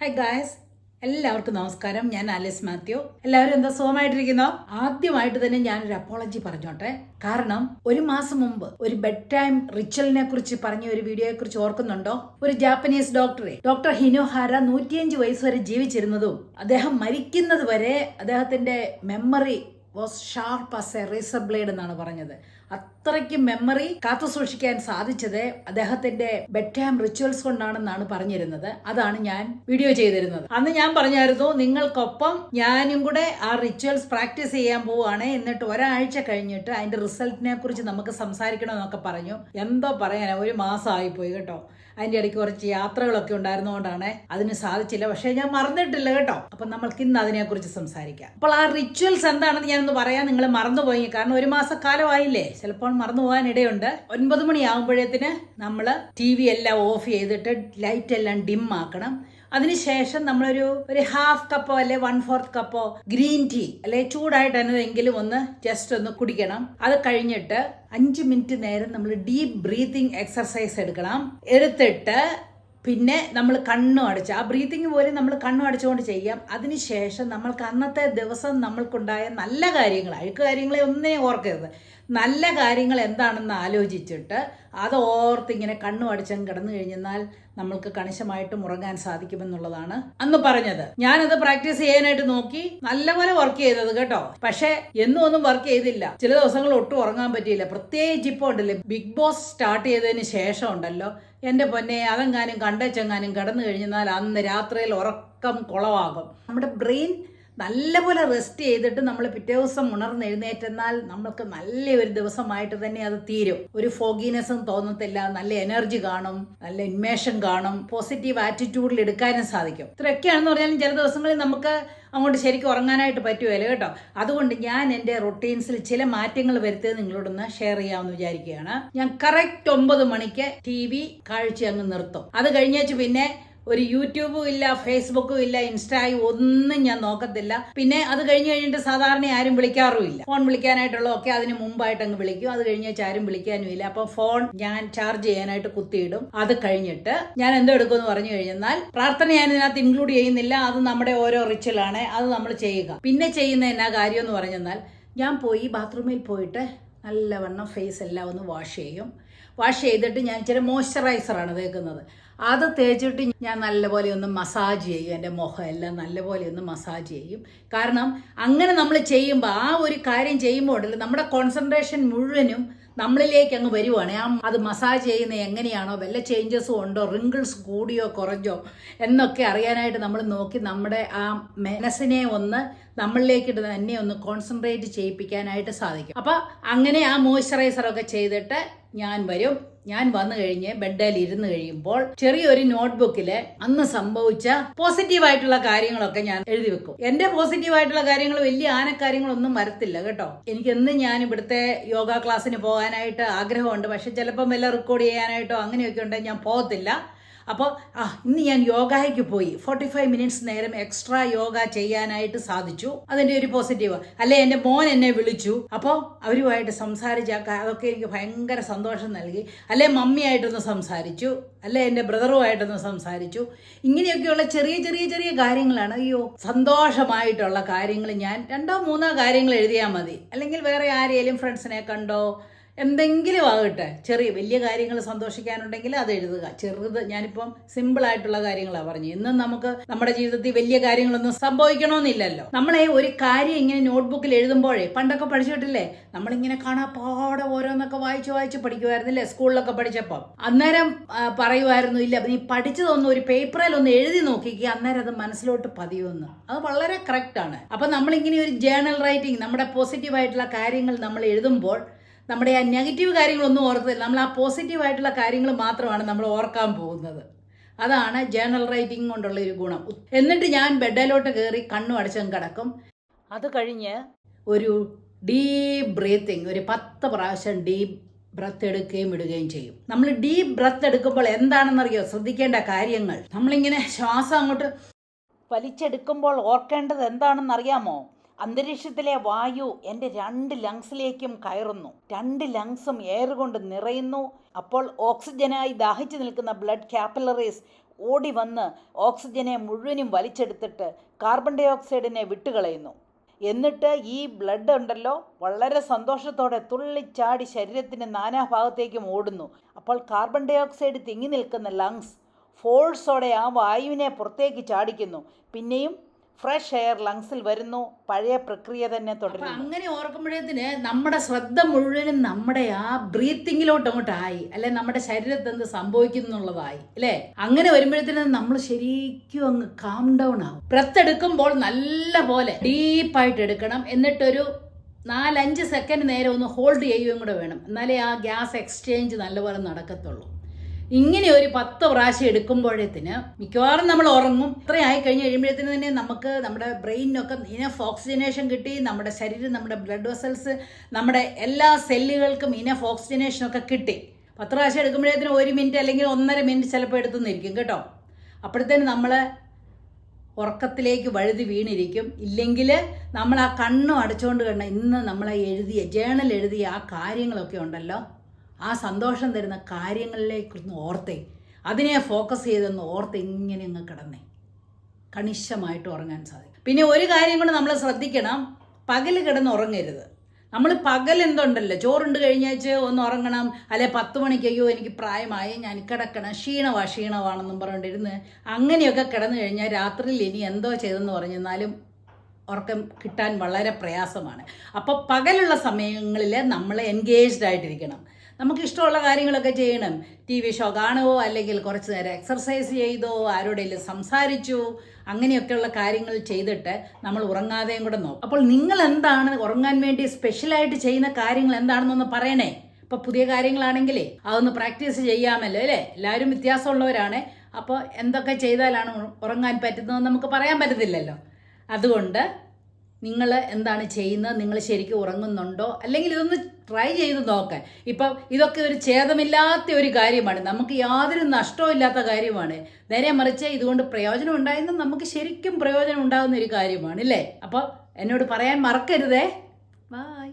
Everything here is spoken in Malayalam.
ഹായ് ഗായ്സ്, എല്ലാവർക്കും നമസ്കാരം. ഞാൻ ആലിസ് മാത്യു. എല്ലാവരും എന്താ സുഖമായിട്ടിരിക്കുന്നോ? ആദ്യമായിട്ട് തന്നെ ഞാനൊരു അപ്പോളജി പറഞ്ഞോട്ടെ. കാരണം ഒരു മാസം മുമ്പ് ഒരു ബെഡ് ടൈം റിച്വലിനെ കുറിച്ച് പറഞ്ഞ ഒരു വീഡിയോയെ കുറിച്ച് ഓർക്കുന്നുണ്ടോ? ഒരു ജാപ്പനീസ് ഡോക്ടർ ഹിനോഹാര 105 വയസ്സ് വരെ ജീവിച്ചിരുന്നതും അദ്ദേഹം മരിക്കുന്നത് വരെ അദ്ദേഹത്തിന്റെ memory was sharp as a razor blade എന്നാണ് പറഞ്ഞത്. അത്രയ്ക്ക് മെമ്മറി കാത്തു സൂക്ഷിക്കാൻ സാധിച്ചത് അദ്ദേഹത്തിന്റെ ബെഡ് ടൈം റിച്വൽസ് കൊണ്ടാണെന്നാണ് പറഞ്ഞിരുന്നത്. അതാണ് ഞാൻ വീഡിയോ ചെയ്തിരുന്നത്. അന്ന് ഞാൻ പറഞ്ഞായിരുന്നു, നിങ്ങൾക്കൊപ്പം ഞാനും കൂടെ ആ റിച്വൽസ് പ്രാക്ടീസ് ചെയ്യാൻ പോവുകയാണ്, എന്നിട്ട് ഒരാഴ്ച കഴിഞ്ഞിട്ട് അതിന്റെ റിസൾട്ടിനെ കുറിച്ച് നമുക്ക് സംസാരിക്കണമെന്നൊക്കെ പറഞ്ഞു. എന്തോ പറയാനാ, ഒരു മാസമായി പോയി കേട്ടോ. അതിന്റെ ഇടയ്ക്ക് കുറച്ച് യാത്രകളൊക്കെ ഉണ്ടായിരുന്നുകൊണ്ടാണ് അതിന് സാധിച്ചില്ല. പക്ഷെ ഞാൻ മറന്നിട്ടില്ല കേട്ടോ. അപ്പൊ നമ്മൾക്ക് ഇന്ന് അതിനെക്കുറിച്ച് സംസാരിക്കാം. അപ്പോൾ ആ റിച്വൽസ് എന്താണെന്ന് ഞാനൊന്ന് പറയാം. നിങ്ങൾ മറന്നുപോയി, കാരണം ഒരു മാസക്കാലമായില്ലേ, ചിലപ്പോൾ മറന്നു പോകാൻ ഇടയുണ്ട്. 9 മണിയാകുമ്പോഴത്തേന് നമ്മൾ TV എല്ലാം ഓഫ് ചെയ്തിട്ട് ലൈറ്റ് എല്ലാം ഡിം ആക്കണം. അതിനുശേഷം നമ്മളൊരു ഹാഫ് കപ്പോ അല്ലെ 1/4 കപ്പോ ഗ്രീൻ ടീ അല്ലെ ചൂടായിട്ട് എന്നതെങ്കിലും ഒന്ന് ജസ്റ്റ് ഒന്ന് കുടിക്കണം. അത് കഴിഞ്ഞിട്ട് 5 മിനിറ്റ് നേരം നമ്മൾ ഡീപ്പ് ബ്രീത്തിങ് എക്സർസൈസ് എടുത്തിട്ട് പിന്നെ നമ്മൾ കണ്ണും അടച്ച് ആ ബ്രീത്തിങ് പോലെ നമ്മൾ കണ്ണും അടച്ചുകൊണ്ട് ചെയ്യാം. അതിനുശേഷം നമ്മൾക്ക് അന്നത്തെ ദിവസം നമ്മൾക്കുണ്ടായ നല്ല കാര്യങ്ങൾ, അഴുക്ക് കാര്യങ്ങളെ ഒന്നിനെ ഓർക്കരുത്, നല്ല കാര്യങ്ങൾ എന്താണെന്ന് ആലോചിച്ചിട്ട് അത് ഓർത്തിങ്ങനെ കണ്ണും അടിച്ചും കിടന്നു കഴിഞ്ഞാൽ നമ്മൾക്ക് കണിശമായിട്ടും ഉറങ്ങാൻ സാധിക്കുമെന്നുള്ളതാണ് അന്ന് പറഞ്ഞത്. ഞാനത് പ്രാക്ടീസ് ചെയ്യാനായിട്ട് നോക്കി, നല്ലപോലെ വർക്ക് ചെയ്തത് കേട്ടോ. പക്ഷെ എന്നും ഒന്നും വർക്ക് ചെയ്തില്ല. ചില ദിവസങ്ങൾ ഒട്ടും ഉറങ്ങാൻ പറ്റിയില്ല. പ്രത്യേകിച്ച് ഇപ്പോൾ ഉണ്ടല്ലേ, ബിഗ് ബോസ് സ്റ്റാർട്ട് ചെയ്തതിന് ശേഷം ഉണ്ടല്ലോ, എന്റെ പൊന്നെ, അതെങ്ങാനും കണ്ടച്ചെങ്ങാനും കിടന്നു കഴിഞ്ഞാൽ അന്ന് രാത്രിയിൽ ഉറക്കം കുളവാകും. നമ്മുടെ ബ്രെയിൻ നല്ലപോലെ റെസ്റ്റ് ചെയ്തിട്ട് നമ്മൾ പിറ്റേ ദിവസം ഉണർന്നെഴുന്നേറ്റെന്നാൽ നമ്മൾക്ക് നല്ലൊരു ദിവസമായിട്ട് തന്നെ അത് തീരും. ഒരു ഫോഗിനെസ്സും തോന്നത്തില്ല, നല്ല എനർജി കാണും, നല്ല ഉന്മേഷം കാണും, പോസിറ്റീവ് ആറ്റിറ്റ്യൂഡിൽ എടുക്കാനും സാധിക്കും. ഇത്രയൊക്കെയാണെന്ന് പറഞ്ഞാലും ചില ദിവസങ്ങളിൽ നമുക്ക് അങ്ങോട്ട് ശരിക്കും ഉറങ്ങാനായിട്ട് പറ്റുമല്ലോ കേട്ടോ. അതുകൊണ്ട് ഞാൻ എൻ്റെ റൊട്ടീൻസിൽ ചില മാറ്റങ്ങൾ വരുത്തിയത് നിങ്ങളോടൊന്ന് ഷെയർ ചെയ്യാമെന്ന് വിചാരിക്കുകയാണ്. ഞാൻ കറക്റ്റ് 9 മണിക്ക് TV കാഴ്ച അങ്ങ് നിർത്തും. അത് കഴിഞ്ഞേച്ച് പിന്നെ ഒരു യൂട്യൂബും ഇല്ല, ഫേസ്ബുക്കും ഇല്ല, ഇൻസ്റ്റായും ഒന്നും ഞാൻ നോക്കത്തില്ല. പിന്നെ അത് കഴിഞ്ഞിട്ട് സാധാരണ ആരും വിളിക്കാറുമില്ല. ഫോൺ വിളിക്കാനായിട്ടുള്ളതൊക്കെ അതിന് മുമ്പായിട്ട് അങ്ങ് വിളിക്കും. അത് കഴിഞ്ഞ ആരും വിളിക്കാനും ഇല്ല. അപ്പൊ ഫോൺ ഞാൻ ചാർജ് ചെയ്യാനായിട്ട് കുത്തിയിടും. അത് കഴിഞ്ഞിട്ട് ഞാൻ എന്തോ എടുക്കുമെന്ന് പറഞ്ഞു കഴിഞ്ഞാൽ, പ്രാർത്ഥന ഞാൻ ഇതിനകത്ത് ഇൻക്ലൂഡ് ചെയ്യുന്നില്ല, അത് നമ്മുടെ ഓരോ റിച്വലാണ്, അത് നമ്മൾ ചെയ്യുക. പിന്നെ ചെയ്യുന്ന എന്നാ കാര്യം എന്ന് പറഞ്ഞാൽ, ഞാൻ പോയി ബാത്റൂമിൽ പോയിട്ട് നല്ലവണ്ണം ഫേസ് എല്ലാം ഒന്ന് വാഷ് ചെയ്യും. വാഷ് ചെയ്തിട്ട് ഞാൻ ഇച്ചിരി മോയ്സ്ചറൈസറാണ് തേക്കുന്നത്. അത് തേച്ചിട്ട് ഞാൻ നല്ലപോലെ ഒന്ന് മസാജ് ചെയ്യും. എൻ്റെ മുഖം എല്ലാം നല്ലപോലെ ഒന്ന് മസാജ് ചെയ്യും. കാരണം അങ്ങനെ നമ്മൾ ചെയ്യുമ്പോൾ, ആ ഒരു കാര്യം ചെയ്യുമ്പോൾ ഉണ്ടല്ലോ, നമ്മുടെ കോൺസെൻട്രേഷൻ മുഴുവനും നമ്മളിലേക്ക് അങ്ങ് വരുവാണ്. അത് മസാജ് ചെയ്യുന്നത് എങ്ങനെയാണോ, വല്ല ചേഞ്ചസും ഉണ്ടോ, റിങ്കിൾസ് കൂടിയോ കുറഞ്ഞോ എന്നൊക്കെ അറിയാനായിട്ട് നമ്മൾ നോക്കി നമ്മുടെ ആ മനസ്സിനെ ഒന്ന് നമ്മളിലേക്ക് തന്നെ ഒന്ന് കോൺസെൻട്രേറ്റ് ചെയ്യിപ്പിക്കാനായിട്ട് സാധിക്കും. അപ്പം അങ്ങനെ ആ മോയ്സ്ചറൈസറൊക്കെ ചെയ്തിട്ട് ഞാൻ വരും. ഞാൻ വന്നു കഴിഞ്ഞ് ബെഡിൽ ഇരുന്ന് കഴിയുമ്പോൾ ചെറിയൊരു നോട്ട്ബുക്കിൽ അന്ന് സംഭവിച്ച പോസിറ്റീവായിട്ടുള്ള കാര്യങ്ങളൊക്കെ ഞാൻ എഴുതി വെക്കും. എന്റെ പോസിറ്റീവായിട്ടുള്ള കാര്യങ്ങൾ വലിയ ആനക്കാര്യങ്ങളൊന്നും വരത്തില്ല കേട്ടോ. എനിക്കെന്ന് ഞാൻ ഇവിടുത്തെ യോഗ ക്ലാസ്സിന് പോകാനായിട്ട് ആഗ്രഹമുണ്ട്. പക്ഷെ ചിലപ്പം വല്ല റെക്കോർഡ് ചെയ്യാനായിട്ടോ അങ്ങനെയൊക്കെ ഉണ്ടെങ്കിൽ ഞാൻ പോകത്തില്ല. അപ്പോൾ ഇന്ന് ഞാൻ യോഗയ്ക്ക് പോയി 45 മിനിറ്റ്സ് നേരം എക്സ്ട്രാ യോഗ ചെയ്യാനായിട്ട് സാധിച്ചു. അതിൻ്റെ ഒരു പോസിറ്റീവ്. അല്ലെ എൻ്റെ മോൻ എന്നെ വിളിച്ചു, അപ്പോൾ അവരുമായിട്ട് സംസാരിച്ച അതൊക്കെ എനിക്ക് ഭയങ്കര സന്തോഷം നൽകി. അല്ലെ മമ്മിയായിട്ടൊന്ന് സംസാരിച്ചു, അല്ലെ എൻ്റെ ബ്രദറുമായിട്ടൊന്ന് സംസാരിച്ചു. ഇങ്ങനെയൊക്കെയുള്ള ചെറിയ ചെറിയ ചെറിയ കാര്യങ്ങളാണ്. അയ്യോ, സന്തോഷമായിട്ടുള്ള കാര്യങ്ങൾ ഞാൻ 2-3 കാര്യങ്ങൾ എഴുതിയാൽ മതി. അല്ലെങ്കിൽ വേറെ ആരെയും ഫ്രണ്ട്സിനെ കണ്ടോ എന്തെങ്കിലും ആകട്ടെ, ചെറിയ വലിയ കാര്യങ്ങൾ സന്തോഷിക്കാനുണ്ടെങ്കിൽ അത് എഴുതുക. ചെറുത് ഞാനിപ്പം സിമ്പിളായിട്ടുള്ള കാര്യങ്ങളാണ് പറഞ്ഞു. ഇന്നും നമുക്ക് നമ്മുടെ ജീവിതത്തിൽ വലിയ കാര്യങ്ങളൊന്നും സംഭവിക്കണമെന്നില്ലല്ലോ. നമ്മളെ ഒരു കാര്യം ഇങ്ങനെ നോട്ട്ബുക്കിൽ എഴുതുമ്പോഴേ, പണ്ടൊക്കെ പഠിച്ചിട്ടില്ലേ, നമ്മളിങ്ങനെ കാണാപ്പാടെ ഓരോന്നൊക്കെ വായിച്ച് പഠിക്കുമായിരുന്നില്ലേ സ്കൂളിലൊക്കെ പഠിച്ചപ്പം. അന്നേരം പറയുമായിരുന്നു, ഇല്ല നീ പഠിച്ചതൊന്നും ഒരു പേപ്പറിൽ ഒന്ന് എഴുതി നോക്കിക്കുക, അന്നേരം അത് മനസ്സിലോട്ട് പതിയുമെന്ന്. അത് വളരെ കറക്റ്റാണ്. അപ്പം നമ്മളിങ്ങനെ ഒരു ജേർണൽ റൈറ്റിംഗ്, നമ്മുടെ പോസിറ്റീവായിട്ടുള്ള കാര്യങ്ങൾ നമ്മൾ എഴുതുമ്പോൾ നമ്മുടെ ആ നെഗറ്റീവ് കാര്യങ്ങളൊന്നും ഓർത്തില്ല, നമ്മൾ ആ പോസിറ്റീവായിട്ടുള്ള കാര്യങ്ങൾ മാത്രമാണ് നമ്മൾ ഓർക്കാൻ പോകുന്നത്. അതാണ് ജേർണൽ റൈറ്റിംഗ് കൊണ്ടുള്ള ഒരു ഗുണം. എന്നിട്ട് ഞാൻ ബെഡിലോട്ട് കയറി കണ്ണും അടച്ചും കിടക്കും. അത് കഴിഞ്ഞ് ഒരു ഡീപ്പ് ബ്രീത്തിങ്, ഒരു 10 പ്രാവശ്യം ഡീപ്പ് ബ്രത്ത് എടുക്കുകയും വിടുകയും ചെയ്യും. നമ്മൾ ഡീപ്പ് ബ്രത്ത് എടുക്കുമ്പോൾ എന്താണെന്നറിയോ ശ്രദ്ധിക്കേണ്ട കാര്യങ്ങൾ? നമ്മളിങ്ങനെ ശ്വാസം അങ്ങോട്ട് വലിച്ചെടുക്കുമ്പോൾ ഓർക്കേണ്ടത് എന്താണെന്നറിയാമോ? അന്തരീക്ഷത്തിലെ വായു എൻ്റെ 2 ലങ്സിലേക്കും കയറുന്നു. 2 ലങ്സും എയർ കൊണ്ട് നിറയുന്നു. അപ്പോൾ ഓക്സിജനായി ദാഹിച്ചു നിൽക്കുന്ന ബ്ലഡ് കാപ്പിലറീസ് ഓടി വന്ന് ഓക്സിജനെ മുഴുവനും വലിച്ചെടുത്തിട്ട് കാർബൺ ഡൈ ഓക്സൈഡിനെ വിട്ടുകളയുന്നു. എന്നിട്ട് ഈ ബ്ലഡ് ഉണ്ടല്ലോ വളരെ സന്തോഷത്തോടെ തുള്ളിച്ചാടി ശരീരത്തിൻ്റെ നാനാഭാഗത്തേക്കും ഓടുന്നു. അപ്പോൾ കാർബൺ ഡൈ ഓക്സൈഡ് തിങ്ങി നിൽക്കുന്ന ലങ്സ് ഫോഴ്സോടെ ആ വായുവിനെ പുറത്തേക്ക് ചാടിക്കുന്നു. പിന്നെയും ഫ്രഷ് എയർ ലങ്സിൽ വരുന്നു. പഴയ പ്രക്രിയ തന്നെ തുടരുന്നു. അങ്ങനെ ഓർക്കുമ്പോഴേത്തിന് നമ്മുടെ ശ്രദ്ധ മുഴുവനും നമ്മുടെ ആ ബ്രീത്തിങ്ങിലോട്ട് അങ്ങോട്ടായി, അല്ലെ നമ്മുടെ ശരീരത്തിൽ എന്ത് സംഭവിക്കുന്നു എന്നുള്ളതായി, അല്ലേ? അങ്ങനെ വരുമ്പോഴത്തേന് നമ്മൾ ശരിക്കും അങ്ങ് കാം ഡൗൺ ആവും. ബ്രത്ത് എടുക്കുമ്പോൾ നല്ല പോലെ ഡീപ്പായിട്ട് എടുക്കണം. എന്നിട്ടൊരു 4-5 സെക്കൻഡ് നേരം ഒന്ന് ഹോൾഡ് ചെയ്യുകയും കൂടെ വേണം. എന്നാലേ ആ ഗ്യാസ് എക്സ്ചേഞ്ച് നല്ലപോലെ നടക്കത്തുള്ളൂ. ഇങ്ങനെ ഒരു 10 പ്രാവശ്യം എടുക്കുമ്പോഴത്തേന് മിക്കവാറും നമ്മൾ ഉറങ്ങും. ഇത്രയും ആയി കഴിഞ്ഞ് കഴിയുമ്പോഴത്തേന് തന്നെ നമുക്ക് നമ്മുടെ ബ്രെയിനിനൊക്കെ ഇനഫ് ഓക്സിജനേഷൻ കിട്ടി. നമ്മുടെ ശരീരം, നമ്മുടെ ബ്ലഡ് വെസൽസ്, നമ്മുടെ എല്ലാ സെല്ലുകൾക്കും ഇനഫ് ഓക്സിജനേഷനൊക്കെ കിട്ടി. 10 പ്രാവശ്യം എടുക്കുമ്പോഴത്തേന് 1 മിനിറ്റ് അല്ലെങ്കിൽ 1.5 മിനിറ്റ് ചിലപ്പോൾ എടുത്തുനിന്നിരിക്കും കേട്ടോ. അപ്പോഴത്തേന് നമ്മൾ ഉറക്കത്തിലേക്ക് വഴുതി വീണിരിക്കും. ഇല്ലെങ്കിൽ നമ്മൾ ആ കണ്ണും അടച്ചുകൊണ്ട് കണ്ട ഇന്ന് നമ്മൾ എഴുതിയ ജേണൽ എഴുതിയ ആ കാര്യങ്ങളൊക്കെ ഉണ്ടല്ലോ, ആ സന്തോഷം തരുന്ന കാര്യങ്ങളിലേക്കൊന്ന് ഓർത്തേ, അതിനെ ഫോക്കസ് ചെയ്തൊന്ന് ഓർത്ത് ഇങ്ങനെ അങ്ങ് കിടന്നേ കണിശമായിട്ട് ഉറങ്ങാൻ സാധിക്കും. പിന്നെ ഒരു കാര്യം കൂടെ നമ്മൾ ശ്രദ്ധിക്കണം, പകൽ കിടന്ന് ഉറങ്ങരുത്. നമ്മൾ പകൽ എന്തുണ്ടല്ലോ, ചോറുണ്ട് കഴിഞ്ഞാച്ച് ഒന്ന് ഉറങ്ങണം, അല്ലെ 10 മണിക്കയ്യോ എനിക്ക് പ്രായമായി ഞാൻ കിടക്കണം, ക്ഷീണമാണെന്നും പറഞ്ഞിരുന്ന് അങ്ങനെയൊക്കെ കിടന്നു കഴിഞ്ഞാൽ രാത്രിയിൽ ഇനി എന്തോ ചെയ്തെന്ന് പറഞ്ഞെന്നാലും ഉറക്കം കിട്ടാൻ വളരെ പ്രയാസമാണ്. അപ്പോൾ പകലുള്ള സമയങ്ങളിൽ നമ്മൾ എൻഗേജ്ഡ് ആയിട്ടിരിക്കണം. നമുക്ക് ഇഷ്ടമുള്ള കാര്യങ്ങളൊക്കെ ചെയ്യണം. TV ഷോ കാണുമോ, അല്ലെങ്കിൽ കുറച്ച് നേരം എക്സർസൈസ് ചെയ്തോ, ആരോടെങ്കിലും സംസാരിച്ചോ, അങ്ങനെയൊക്കെയുള്ള കാര്യങ്ങൾ ചെയ്തിട്ട് നമ്മൾ ഉറങ്ങാതെയും കൂടെ നോക്കും. അപ്പോൾ നിങ്ങൾ എന്താണ് ഉറങ്ങാൻ വേണ്ടി സ്പെഷ്യലായിട്ട് ചെയ്യുന്ന കാര്യങ്ങൾ എന്താണെന്നൊന്ന് പറയണേ. ഇപ്പോൾ പുതിയ കാര്യങ്ങളാണെങ്കിലേ അതൊന്ന് പ്രാക്ടീസ് ചെയ്യാമല്ലോ, അല്ലേ? എല്ലാവരും വ്യത്യാസമുള്ളവരാണ്. അപ്പോൾ എന്തൊക്കെ ചെയ്താലാണ് ഉറങ്ങാൻ പറ്റുന്നതെന്ന് നമുക്ക് പറയാൻ പറ്റത്തില്ലല്ലോ. അതുകൊണ്ട് നിങ്ങൾ എന്താണ് ചെയ്യുന്നത്, നിങ്ങൾ ശരിക്കും ഉറങ്ങുന്നുണ്ടോ, അല്ലെങ്കിൽ ഇതൊന്ന് ട്രൈ ചെയ്ത് നോക്കാൻ. ഇപ്പം ഇതൊക്കെ ഒരു ഛേദമില്ലാത്ത ഒരു കാര്യമാണ്, നമുക്ക് യാതൊരു നഷ്ടവും ഇല്ലാത്ത കാര്യമാണ്. നേരെ മറിച്ച് ഇതുകൊണ്ട് പ്രയോജനം ഉണ്ടായിരുന്നത് നമുക്ക് ശരിക്കും പ്രയോജനം ഉണ്ടാകുന്ന ഒരു കാര്യമാണ്, അല്ലേ? അപ്പോൾ എന്നോട് പറയാൻ മറക്കരുതേ. ബൈ.